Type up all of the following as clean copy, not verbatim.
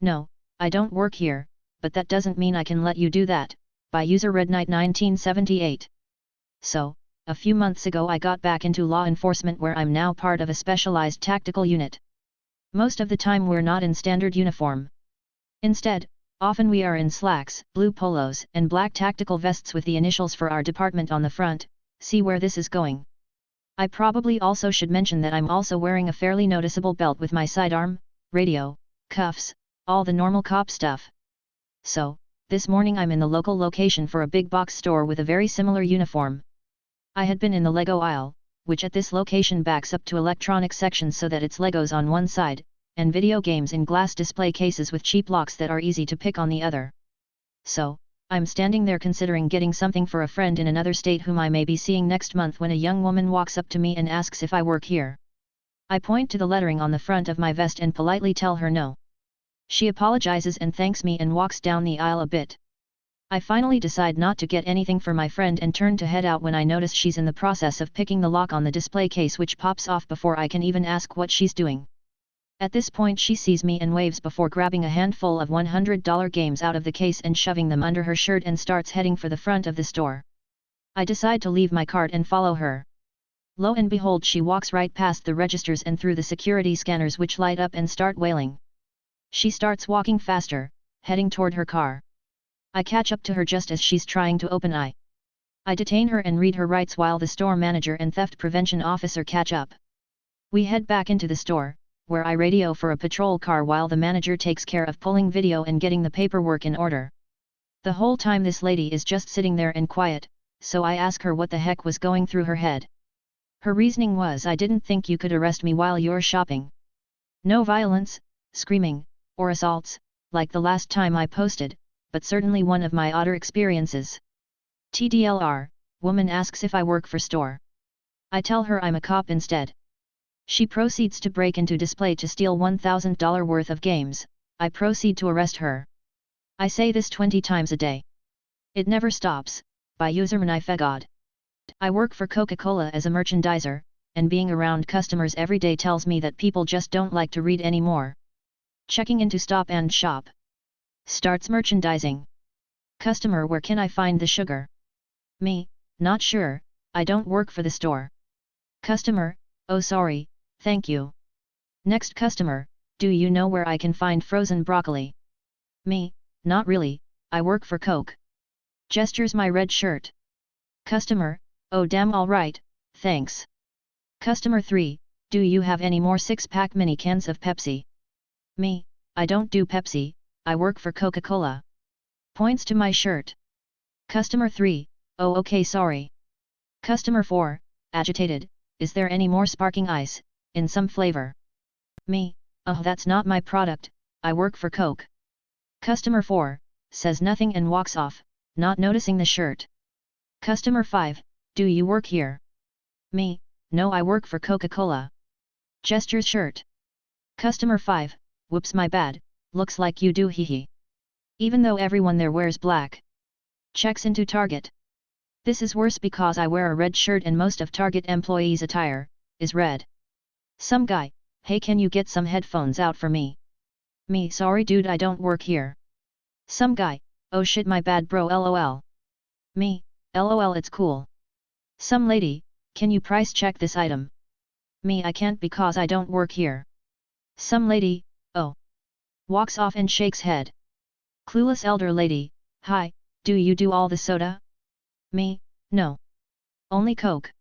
No, I don't work here, but that doesn't mean I can let you do that. By user Red Knight 1978. So, a few months ago I got back into law enforcement where I'm now part of a specialized tactical unit. Most of the time we're not in standard uniform. Instead, often we are in slacks, blue polos, and black tactical vests with the initials for our department on the front. See where this is going. I probably also should mention that I'm also wearing a fairly noticeable belt with my sidearm, radio, cuffs, all the normal cop stuff. So, this morning I'm in the local location for a big box store with a very similar uniform. I had been in the Lego aisle, which at this location backs up to electronic sections so that it's Legos on one side, and video games in glass display cases with cheap locks that are easy to pick on the other. So, I'm standing there considering getting something for a friend in another state whom I may be seeing next month when a young woman walks up to me and asks if I work here. I point to the lettering on the front of my vest and politely tell her no. She apologizes and thanks me and walks down the aisle a bit. I finally decide not to get anything for my friend and turn to head out when I notice she's in the process of picking the lock on the display case, which pops off before I can even ask what she's doing. At this point she sees me and waves before grabbing a handful of $100 games out of the case and shoving them under her shirt and starts heading for the front of the store. I decide to leave my cart and follow her. Lo and behold, she walks right past the registers and through the security scanners, which light up and start wailing. She starts walking faster, heading toward her car. I catch up to her just as she's trying to open. I detain her and read her rights while the store manager and theft prevention officer catch up. We head back into the store, where I radio for a patrol car while the manager takes care of pulling video and getting the paperwork in order. The whole time this lady is just sitting there and quiet, so I ask her what the heck was going through her head. Her reasoning was, I didn't think you could arrest me while you're shopping. No violence, screaming, or assaults, like the last time I posted, but certainly one of my odder experiences. TDLR, woman asks if I work for store. I tell her I'm a cop instead. She proceeds to break into display to steal $1,000 worth of games. I proceed to arrest her. I say this 20 times a day. It never stops. By username IFegod. I work for Coca-Cola as a merchandiser, and being around customers every day tells me that people just don't like to read anymore. Checking into Stop and Shop. Starts merchandising. Customer, where can I find the sugar? Me, not sure, I don't work for the store. Customer, oh sorry, thank you. Next customer, do you know where I can find frozen broccoli? Me, not really, I work for Coke. Gestures my red shirt. Customer, oh damn, alright, thanks. Customer 3, do you have any more 6-pack mini cans of Pepsi? Me, I don't do Pepsi, I work for Coca-Cola. Points to my shirt. Customer 3, oh okay sorry. Customer 4, agitated, is there any more sparkling ice, in some flavor? Me, oh that's not my product, I work for Coke. Customer 4, says nothing and walks off, not noticing the shirt. Customer 5, do you work here? Me, no I work for Coca-Cola. Gestures shirt. Customer 5, whoops my bad, looks like you do hee. Even though everyone there wears black. Checks into Target. This is worse because I wear a red shirt and most of Target employees' attire is red. Some guy, hey can you get some headphones out for me? Me, sorry dude I don't work here. Some guy, oh shit my bad bro lol. Me, lol it's cool. Some lady, can you price check this item? Me, I can't because I don't work here. Some lady, oh. Walks off and shakes head. Clueless elder lady, hi, do you do all the soda? Me, no. Only Coke.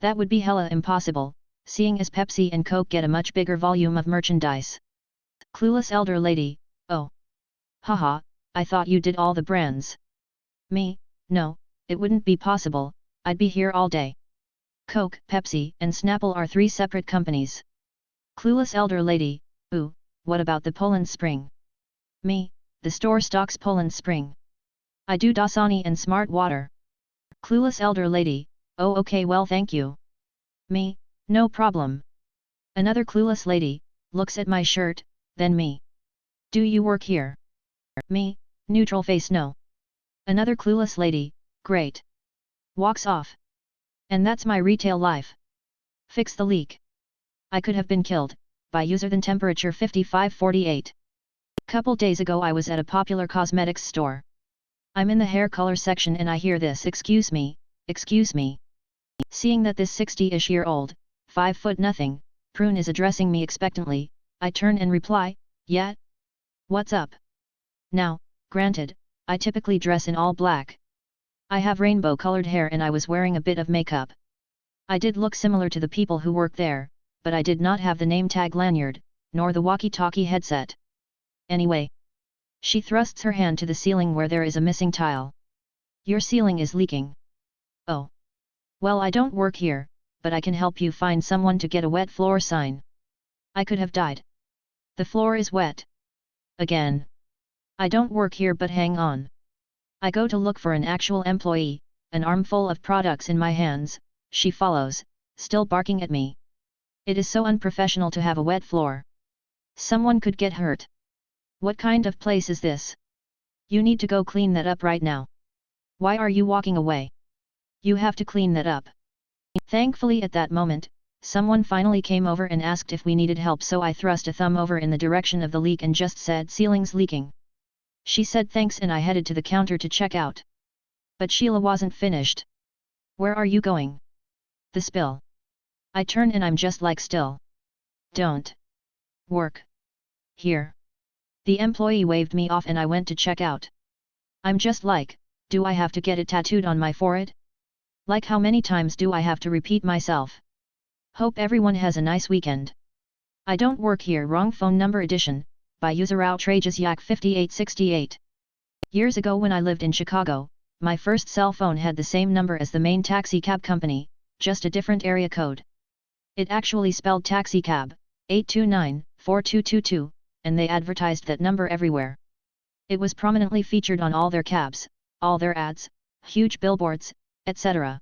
That would be hella impossible, seeing as Pepsi and Coke get a much bigger volume of merchandise. Clueless elder lady, oh. Haha, I thought you did all the brands. Me, no, it wouldn't be possible, I'd be here all day. Coke, Pepsi, and Snapple are 3 separate companies. Clueless elder lady, ooh, what about the Poland Spring? Me, the store stocks Poland Spring. I do Dasani and Smart Water. Clueless elder lady, oh okay well thank you. Me, no problem. Another clueless lady, looks at my shirt, then me. Do you work here? Me, neutral face no. Another clueless lady, great. Walks off. And that's my retail life. Fix the leak. I could have been killed, by user than temperature 5548. Couple days ago I was at a popular cosmetics store. I'm in the hair color section and I hear this, excuse me, excuse me. Seeing that this 60-ish-year-old, 5 foot nothing, prune is addressing me expectantly, I turn and reply, yeah? What's up? Now, granted, I typically dress in all black. I have rainbow-colored hair and I was wearing a bit of makeup. I did look similar to the people who work there, but I did not have the name tag lanyard, nor the walkie-talkie headset. Anyway. She thrusts her hand to the ceiling where there is a missing tile. Your ceiling is leaking. Oh. Well, I don't work here, but I can help you find someone to get a wet floor sign. I could have died. The floor is wet. Again. I don't work here, but hang on. I go to look for an actual employee, an armful of products in my hands. She follows, still barking at me. It is so unprofessional to have a wet floor. Someone could get hurt. What kind of place is this? You need to go clean that up right now. Why are you walking away? You have to clean that up. Thankfully at that moment, someone finally came over and asked if we needed help, so I thrust a thumb over in the direction of the leak and just said, ceiling's leaking. She said thanks and I headed to the counter to check out. But Sheila wasn't finished. Where are you going? The spill. I turn and I'm just like, still. Don't. Work. Here. The employee waved me off and I went to check out. I'm just like, do I have to get it tattooed on my forehead? Like how many times do I have to repeat myself? Hope everyone has a nice weekend. I don't work here. Wrong phone number edition, by user outrageous yak 5868. Years ago when I lived in Chicago, my first cell phone had the same number as the main taxi cab company, just a different area code. It actually spelled taxi cab, 829-4222, and they advertised that number everywhere. It was prominently featured on all their cabs, all their ads, huge billboards, etc.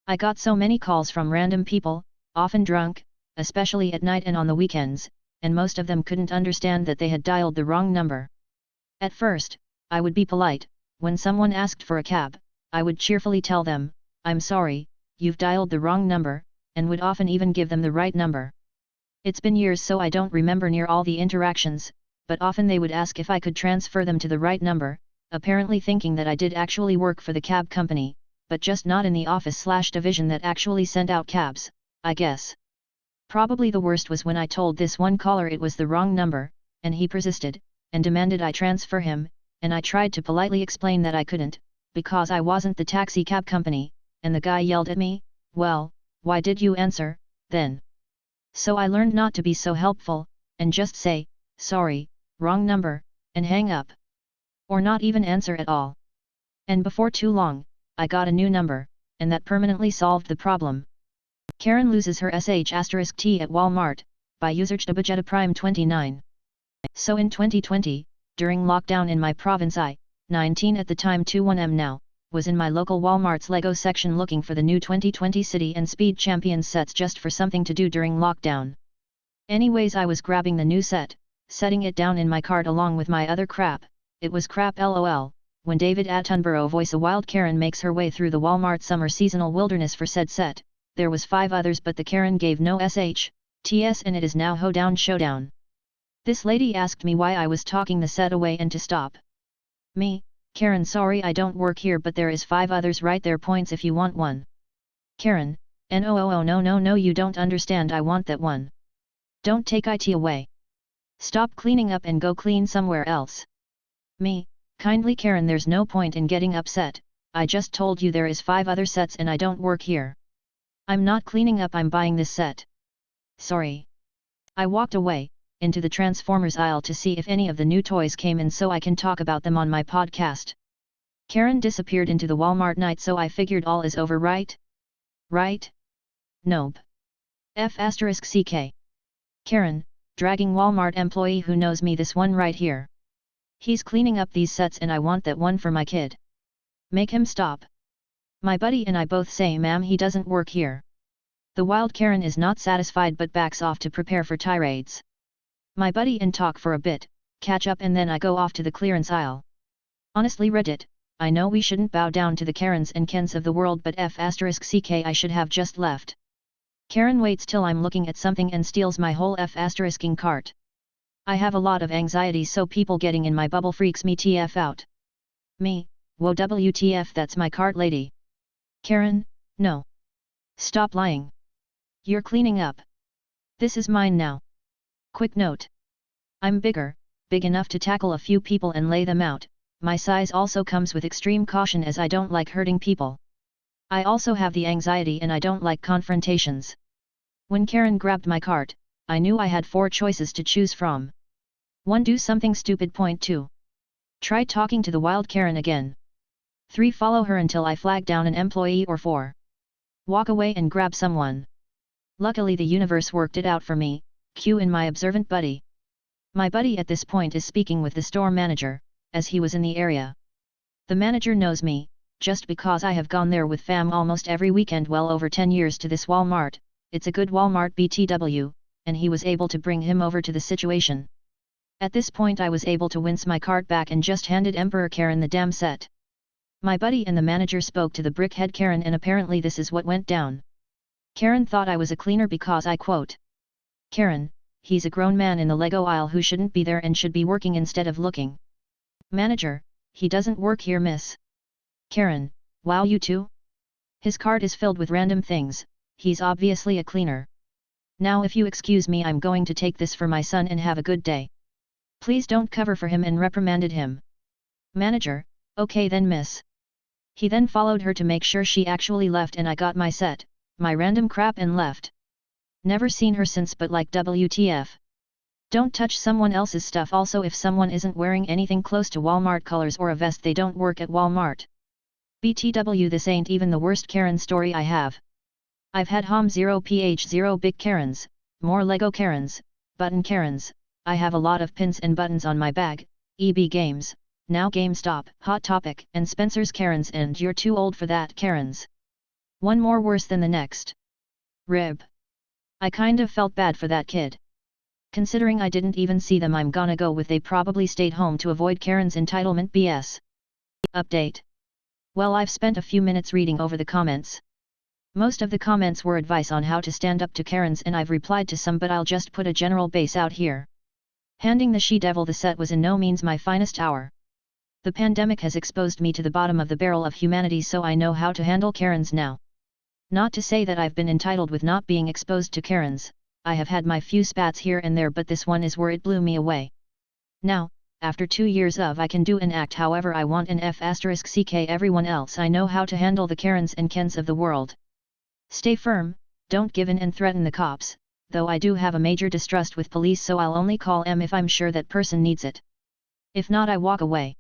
I got so many calls from random people, often drunk, especially at night and on the weekends, and most of them couldn't understand that they had dialed the wrong number. At first, I would be polite. When someone asked for a cab, I would cheerfully tell them, I'm sorry, you've dialed the wrong number, and would often even give them the right number. It's been years so I don't remember near all the interactions, but often they would ask if I could transfer them to the right number, apparently thinking that I did actually work for the cab company, but just not in the office/division that actually sent out cabs, I guess. Probably the worst was when I told this one caller it was the wrong number, and he persisted, and demanded I transfer him, and I tried to politely explain that I couldn't, because I wasn't the taxi cab company, and the guy yelled at me, well, why did you answer, then? So I learned not to be so helpful, and just say, sorry, wrong number, and hang up. Or not even answer at all. And before too long, I got a new number, and that permanently solved the problem. Karen loses her sh*t at Walmart, by user Prime 29. So in 2020, during lockdown in my province, I, 19 at the time 21 now, was in my local Walmart's Lego section looking for the new 2020 City and Speed Champions sets just for something to do during lockdown. Anyways, I was grabbing the new set, setting it down in my cart along with my other crap. It was crap lol, when David Attenborough voice a wild Karen makes her way through the Walmart summer seasonal wilderness for said set. There was 5 others but the Karen gave no sh/ts and it is now hoedown showdown. This lady asked me why I was talking the set away and to stop. Me, Karen, sorry I don't work here but there is 5 others right there, points if you want one. Karen, no you don't understand, I want that one. Don't take it away. Stop cleaning up and go clean somewhere else. Me, kindly Karen, there's no point in getting upset, I just told you there is 5 other sets and I don't work here. I'm not cleaning up, I'm buying this set. Sorry. I walked away, into the Transformers aisle to see if any of the new toys came in so I can talk about them on my podcast. Karen disappeared into the Walmart night so I figured all is over, right? Right? Nope. F***ck. Karen, dragging Walmart employee who knows me, this one right here. He's cleaning up these sets and I want that one for my kid. Make him stop. My buddy and I both say, ma'am, he doesn't work here. The wild Karen is not satisfied but backs off to prepare for tirades. My buddy and talk for a bit, catch up, and then I go off to the clearance aisle. Honestly Reddit, I know we shouldn't bow down to the Karens and Kens of the world but f***ck I should have just left. Karen waits till I'm looking at something and steals my whole f***ing cart. I have a lot of anxiety, so people getting in my bubble freaks me TF out. Me, whoa WTF, that's my cart lady. Karen, no. Stop lying. You're cleaning up. This is mine now. Quick note. I'm big enough to tackle a few people and lay them out. My size also comes with extreme caution as I don't like hurting people. I also have the anxiety and I don't like confrontations. When Karen grabbed my cart, I knew I had 4 choices to choose from. 1. Do something stupid. 2. Try talking to the wild Karen again. 3. Follow her until I flag down an employee. Or 4. Walk away and grab someone. Luckily the universe worked it out for me, cue in my observant buddy. My buddy at this point is speaking with the store manager, as he was in the area. The manager knows me, just because I have gone there with fam almost every weekend well over 10 years to this Walmart. It's a good Walmart BTW, and he was able to bring him over to the situation. At this point I was able to wince my cart back and just handed Emperor Karen the damn set. My buddy and the manager spoke to the brickhead Karen and apparently this is what went down. Karen thought I was a cleaner because I quote, "Karen, he's a grown man in the Lego aisle who shouldn't be there and should be working instead of looking." Manager, he doesn't work here, miss. Karen, wow, you too? His cart is filled with random things, he's obviously a cleaner. Now if you excuse me, I'm going to take this for my son and have a good day. Please don't cover for him, and reprimanded him. Manager, okay then miss. He then followed her to make sure she actually left and I got my set, my random crap and left. Never seen her since, but like WTF. Don't touch someone else's stuff. Also, if someone isn't wearing anything close to Walmart colors or a vest, they don't work at Walmart. BTW, this ain't even the worst Karen story I have. I've had HOM0PH0 big Karens, more Lego Karens, button Karens, I have a lot of pins and buttons on my bag, EB Games, now GameStop, Hot Topic, and Spencer's Karens, and you're too old for that Karens. One more worse than the next. Rib. I kind of felt bad for that kid. Considering I didn't even see them, I'm gonna go with they probably stayed home to avoid Karen's entitlement BS. Update. Well, I've spent a few minutes reading over the comments. Most of the comments were advice on how to stand up to Karens and I've replied to some, but I'll just put a general base out here. Handing the she-devil the set was in no means my finest hour. The pandemic has exposed me to the bottom of the barrel of humanity, so I know how to handle Karens now. Not to say that I've been entitled with not being exposed to Karens, I have had my few spats here and there, but this one is where it blew me away. Now, after 2 years of I can do and act however I want and *ck everyone else, I know how to handle the Karens and Kens of the world. Stay firm, don't give in and threaten the cops, though I do have a major distrust with police, so I'll only call M if I'm sure that person needs it. If not, I walk away.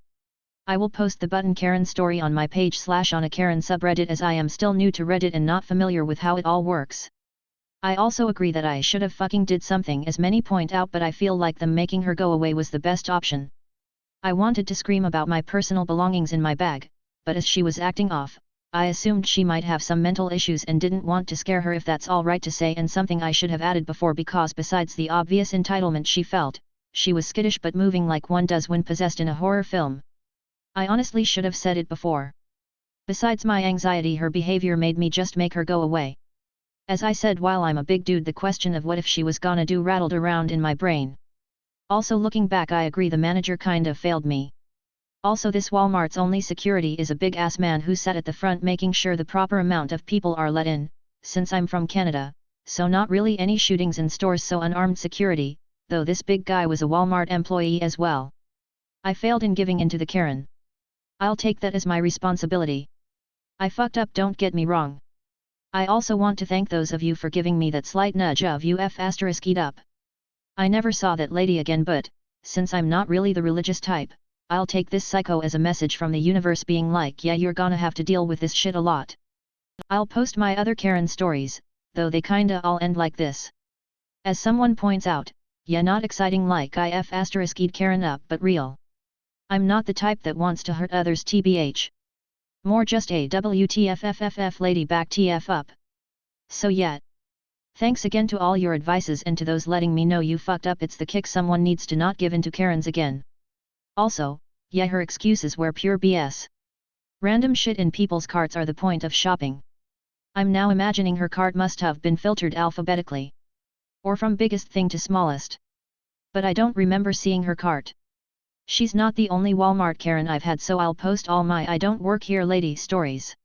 I will post the button Karen story on my page /on a Karen subreddit, as I am still new to Reddit and not familiar with how it all works. I also agree that I should have fucking did something, as many point out, but I feel like them making her go away was the best option. I wanted to scream about my personal belongings in my bag, but as she was acting off, I assumed she might have some mental issues and didn't want to scare her, if that's all right to say, and something I should have added before, because besides the obvious entitlement she felt, she was skittish but moving like one does when possessed in a horror film. I honestly should have said it before. Besides my anxiety, her behavior made me just make her go away. As I said, while I'm a big dude, the question of what if she was gonna do rattled around in my brain. Also, looking back, I agree the manager kind of failed me. Also, this Walmart's only security is a big ass man who sat at the front making sure the proper amount of people are let in, since I'm from Canada, so not really any shootings in stores, so unarmed security, though this big guy was a Walmart employee as well. I failed in giving in to the Karen. I'll take that as my responsibility. I fucked up, don't get me wrong. I also want to thank those of you for giving me that slight nudge of ***********. I never saw that lady again, but, since I'm not really the religious type, I'll take this psycho as a message from the universe being like, yeah, you're gonna have to deal with this shit a lot. I'll post my other Karen stories, though they kinda all end like this. As someone points out, yeah, not exciting like ****************** Karen up, but real. I'm not the type that wants to hurt others, tbh. More just a WTFFFF lady back TF up. So yeah. Thanks again to all your advices and to those letting me know you fucked up. It's the kick someone needs to not give in to Karens again. Also, yeah, her excuses were pure BS. Random shit in people's carts are the point of shopping. I'm now imagining her cart must have been filtered alphabetically. Or from biggest thing to smallest. But I don't remember seeing her cart. She's not the only Walmart Karen I've had, so I'll post all my I don't work here lady stories.